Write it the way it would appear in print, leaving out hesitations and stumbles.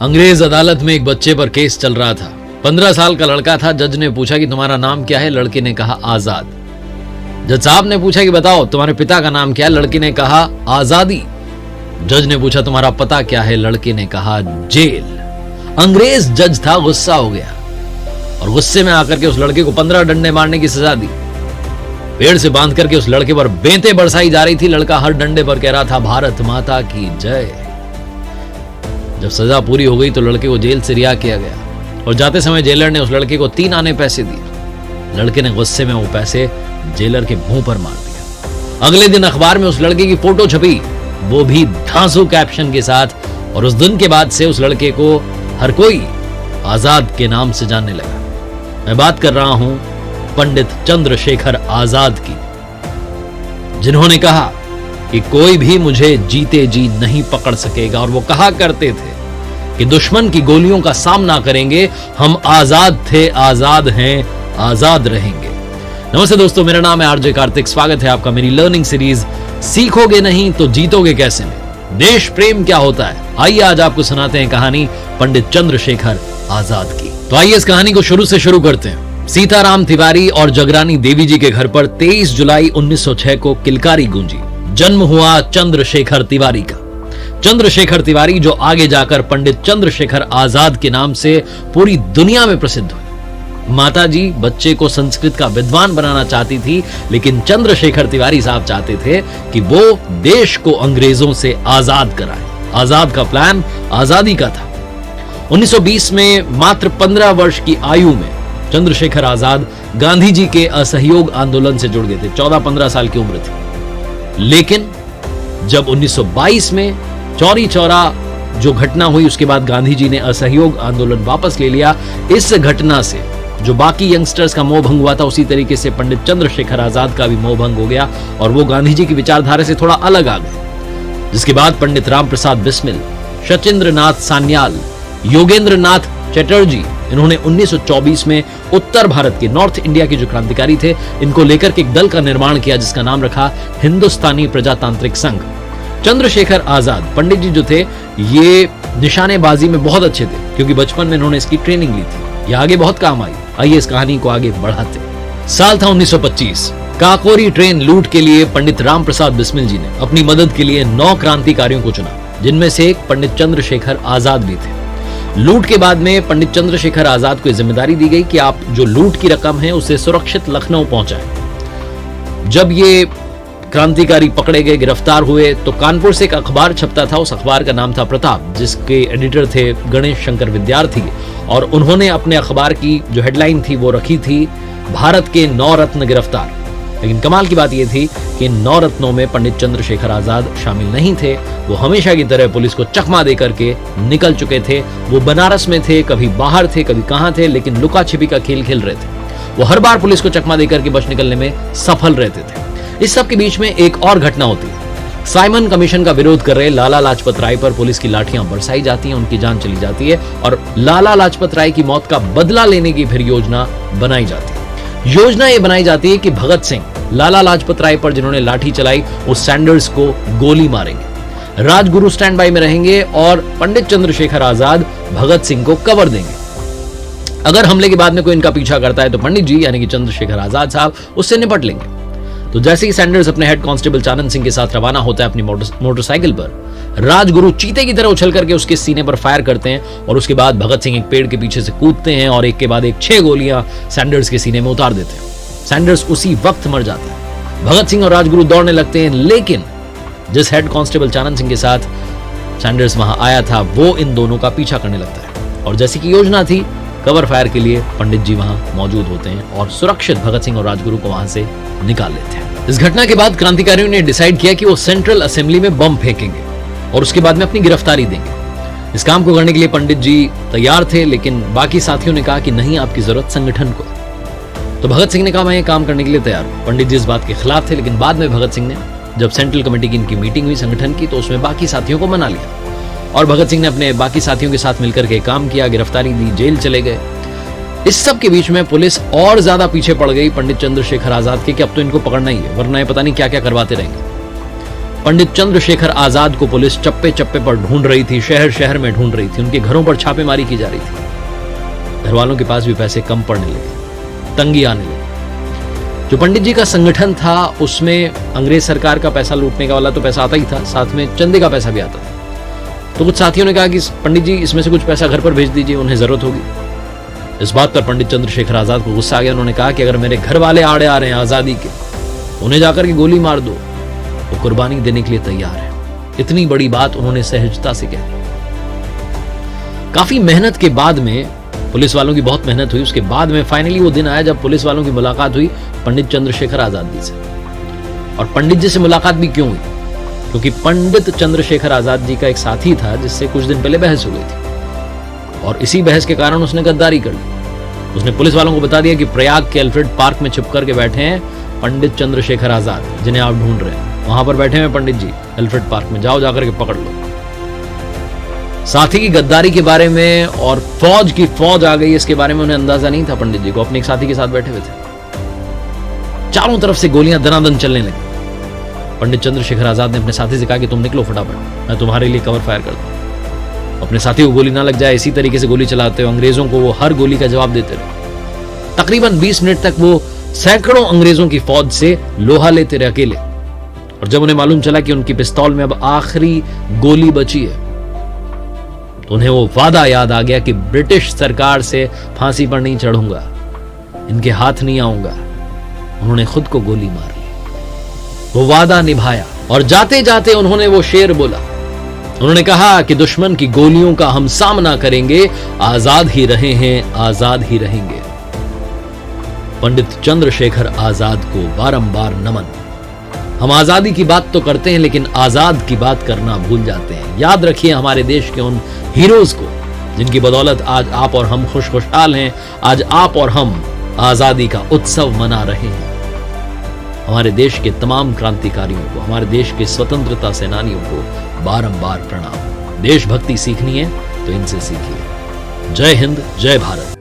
अंग्रेज अदालत में एक बच्चे पर केस चल रहा था। 15 साल का लड़का था। जज ने पूछा कि तुम्हारा नाम क्या है? लड़के ने कहा आजाद। जज साहब ने पूछा कि बताओ तुम्हारे पिता का नाम क्या है? लड़के ने कहा आजादी। जज ने पूछा तुम्हारा पता क्या है? लड़के ने कहा जेल। अंग्रेज जज था, गुस्सा हो गया और गुस्से में आकर के उस लड़के को 15 डंडे मारने की सजा दी। पेड़ से बांध करके उस लड़के पर बेंतें बरसाई जा रही थी। लड़का हर डंडे पर कह रहा था भारत माता की जय। जब सजा पूरी हो गई तो लड़के को जेल से रिहा किया गया और जाते समय जेलर ने उस लड़के को 3 आने पैसे दिए। लड़के ने गुस्से में वो पैसे जेलर के मुंह पर मार दिया। अगले दिन अखबार में उस लड़के की फोटो छपी, वो भी धांसू कैप्शन के साथ, और उस दिन के बाद से उस लड़के को हर कोई आजाद के नाम से जानने लगा। मैं बात कर रहा हूं पंडित चंद्रशेखर आजाद की, जिन्होंने कहा कि कोई भी मुझे जीते जी नहीं पकड़ सकेगा। और वो कहा करते थे कि दुश्मन की गोलियों का सामना करेंगे, हम आजाद थे, आजाद हैं, आजाद रहेंगे। नमस्ते दोस्तों, मेरा नाम है आरजे कार्तिक। स्वागत है आपका मेरी लर्निंग सीरीज सीखोगे नहीं तो जीतोगे कैसे में। देश प्रेम क्या होता है, आइए आज आपको सुनाते हैं कहानी पंडित चंद्रशेखर आजाद की। तो आइए इस कहानी को शुरू से शुरू करते हैं। सीताराम तिवारी और जगरानी देवी जी के घर पर 23 जुलाई 1906 को किलकारी गूंजी। जन्म हुआ चंद्रशेखर तिवारी का। चंद्रशेखर तिवारी जो आगे जाकर पंडित चंद्रशेखर आजाद के नाम से पूरी दुनिया में प्रसिद्ध हुए। माताजी बच्चे को संस्कृत का विद्वान बनाना चाहती थी, लेकिन चंद्रशेखर तिवारी साहब चाहते थे कि वो देश को अंग्रेजों से आजाद कराए। आजाद का प्लान आजादी का था। 1920 में मात्र 15 वर्ष की आयु में चंद्रशेखर आजाद गांधी जी के असहयोग आंदोलन से जुड़ गए थे। 14-15 साल की उम्र थी। लेकिन जब 1922 में चौरी चौरा जो घटना हुई, उसके बाद गांधी जी ने असहयोग आंदोलन वापस ले लिया। इस घटना से जो बाकी यंगस्टर्स का मोह भंग हुआ था, उसी तरीके से पंडित चंद्रशेखर आजाद का भी मोह भंग हो गया और वो गांधी जी की विचारधारा से थोड़ा अलग आ गए। जिसके बाद पंडित राम प्रसाद बिस्मिल, सचिंद्र नाथ सान्याल, योगेंद्र नाथ चटर्जी, इन्होंने 1924 में उत्तर भारत के, नॉर्थ इंडिया के जो क्रांतिकारी थे, इनको लेकर के एक दल का निर्माण किया जिसका नाम रखा हिंदुस्तानी प्रजातांत्रिक संघ। चंद्रशेखर आजाद पंडित जी जो थे, ये निशानेबाजी में बहुत अच्छे थे क्योंकि बचपन में इन्होंने इसकी ट्रेनिंग ली थी। ये आगे बहुत काम आई। आइए इस कहानी को आगे बढ़ाते हैं। साल था 1925। काकोरी ट्रेन लूट के लिए पंडित राम प्रसाद बिस्मिल जी ने अपनी मदद के लिए 9 क्रांतिकारियों को चुना, जिनमें से एक पंडित चंद्रशेखर आजाद भी थे। लूट के बाद में पंडित चंद्रशेखर आजाद को जिम्मेदारी दी गई कि आप जो लूट की रकम है उसे सुरक्षित लखनऊ पहुंचाएं। जब ये क्रांतिकारी पकड़े गए, गिरफ्तार हुए, तो कानपुर से एक अखबार छपता था। उस अखबार का नाम था प्रताप, जिसके एडिटर थे गणेश शंकर विद्यार्थी, और उन्होंने अपने अखबार की जो हेडलाइन थी वो रखी थी भारत के 9 रत्न गिरफ्तार। लेकिन कमाल की बात यह थी कि इन 9 रत्नों में पंडित चंद्रशेखर आजाद शामिल नहीं थे। वो हमेशा की तरह पुलिस को चकमा दे करके निकल चुके थे। वो बनारस में थे, कभी बाहर थे, कभी कहां थे, लेकिन लुका छिपी का खेल खेल रहे थे। वो हर बार पुलिस को चकमा देकर के बच निकलने में सफल रहते थे। इस सब के बीच में एक और घटना होती है। साइमन कमीशन का विरोध कर रहे लाला लाजपत राय पर पुलिस की लाठियां बरसाई जाती हैं, उनकी जान चली जाती है और लाला लाजपत राय की मौत का बदला लेने की फिर योजना बनाई जाती है। योजना ये बनाई जाती है कि भगत सिंह लाला लाजपत राय पर जिन्होंने लाठी चलाई, उस सैंडर्स को गोली मारेंगे। राजगुरु स्टैंड बाय में रहेंगे और पंडित चंद्रशेखर आजाद भगत सिंह को कवर देंगे। अगर हमले के बाद में कोई इनका पीछा करता है तो पंडित जी यानी कि चंद्रशेखर आजाद साहब उससे निपट लेंगे। तो जैसे ही सैंडर्स अपने हेड कांस्टेबल चानन सिंह के साथ रवाना होता है अपनी मोटरसाइकिल पर, राजगुरु चीते की तरह उछल करके उसके सीने पर फायर करते हैं और उसके बाद भगत सिंह एक पेड़ के पीछे से कूदते हैं और एक के बाद एक 6 गोलियां सैंडर्स के सीने में उतार देते हैं। सैंडर्स उसी वक्त मर जाते हैं। भगत सिंह और राजगुरु दौड़ने लगते हैं, लेकिन जिस हेड कांस्टेबल चानन सिंह के साथ सैंडर्स वहां आया था, वो इन दोनों का पीछा करने लगता है और जैसी की योजना थी, कवर फायर के लिए पंडित जी वहां मौजूद होते हैं और सुरक्षित भगत सिंह और राजगुरु को वहां से निकाल लेते हैं। इस घटना के बाद क्रांतिकारियों ने डिसाइड किया कि वो सेंट्रल असेंबली में बम फेंकेंगे और उसके बाद में अपनी गिरफ्तारी देंगे। इस काम को करने के लिए पंडित जी तैयार थे, लेकिन बाकी साथियों ने कहा कि नहीं, आपकी जरूरत संगठन को। तो भगत सिंह ने कहा मैं ये काम करने के लिए तैयार हूं। पंडित जी इस बात के खिलाफ थे, लेकिन बाद में भगत सिंह ने, जब सेंट्रल कमेटी की इनकी मीटिंग हुई संगठन की, तो उसमें बाकी साथियों को मना लिया और भगत सिंह ने अपने बाकी साथियों के साथ मिलकर के काम किया, गिरफ्तारी दी, जेल चले गए। इस सब के बीच में पुलिस और ज्यादा पीछे पड़ गई पंडित चंद्रशेखर आजाद के कि अब तो इनको पकड़ना ही है, वरना ये पता नहीं क्या क्या करवाते रहेंगे। पंडित चंद्रशेखर आजाद को पुलिस चप्पे चप्पे पर ढूंढ रही थी, शहर शहर में ढूंढ रही थी। उनके घरों पर छापेमारी की जा रही थी। घर वालों के पास भी पैसे कम पड़ने लगे, तंगी आने लगी। जो पंडित जी का संगठन था उसमें अंग्रेज सरकार का पैसा लूटने का वाला तो पैसा आता ही था, साथ में चंदे का पैसा भी आता था। तो कुछ साथियों ने कहा कि पंडित जी इसमें से कुछ पैसा घर पर भेज दीजिए, उन्हें जरूरत होगी। इस बात पर पंडित चंद्रशेखर आजाद को गुस्सा आ गया। उन्होंने कहा कि अगर मेरे घर वाले आड़े आ रहे हैं आजादी के, उन्हें जाकर के गोली मार दो, वो कुर्बानी देने के लिए तैयार है। इतनी बड़ी बात उन्होंने सहजता से कह दी। काफी मेहनत के बाद में, पुलिस वालों की बहुत मेहनत हुई, उसके बाद में फाइनली वो दिन आया जब पुलिस वालों की मुलाकात हुई पंडित चंद्रशेखर आजाद जी से। और पंडित जी से मुलाकात भी क्यों हुई? क्योंकि पंडित चंद्रशेखर आजाद जी का एक साथी था जिससे कुछ दिन पहले बहस हो गई थी, और इसी बहस के कारण उसने गद्दारी कर ली। उसने पुलिस वालों को बता दिया कि प्रयाग के अल्फ्रेड पार्क में छिप करके बैठे हैं पंडित चंद्रशेखर आजाद, जिन्हें आप ढूंढ रहे हैं। वहां पर बैठे हैं पंडित जी अल्फ्रेड पार्क में, जाओ जाकर के पकड़ लो। साथी की गद्दारी के बारे में और फौज की फौज आ गई इसके बारे में उन्हें अंदाजा नहीं था। पंडित जी को अपने एक साथी के साथ बैठे हुए थे, चारों तरफ से गोलियां दनादन चलने लगी। पंडित चंद्रशेखर आजाद ने अपने साथी से कहा कि तुम निकलो फटाफट, मैं तुम्हारे लिए कवर फायर करता हूं। अपने साथी को गोली ना लग जाए इसी तरीके से गोली चलाते हुए अंग्रेजों को वो हर गोली का जवाब देते रहे। तकरीबन 20 मिनट तक वो सैकड़ों अंग्रेजों की फौज से लोहा लेते रहे अकेले। और जब उन्हें मालूम चला कि उनकी पिस्तौल में अब आखिरी गोली बची है, तो उन्हें वो वादा याद आ गया कि ब्रिटिश सरकार से फांसी पर नहीं चढ़ूंगा, इनके हाथ नहीं आऊंगा। उन्होंने खुद को गोली मार ली। वो वादा निभाया और जाते जाते उन्होंने वो शेर बोला। उन्होंने कहा कि दुश्मन की गोलियों का हम सामना करेंगे, आजाद ही रहे हैं, आजाद ही रहेंगे। पंडित चंद्रशेखर आजाद को बारंबार नमन। हम आजादी की बात तो करते हैं लेकिन आजाद की बात करना भूल जाते हैं। याद रखिए हमारे देश के उन हीरोज को जिनकी बदौलत आज आप और हम खुशहाल हैं, आज आप और हम आजादी का उत्सव मना रहे हैं। हमारे देश के तमाम क्रांतिकारियों को, हमारे देश के स्वतंत्रता सेनानियों को बारंबार प्रणाम। देशभक्ति सीखनी है तो इनसे सीखिए। जय हिंद, जय भारत।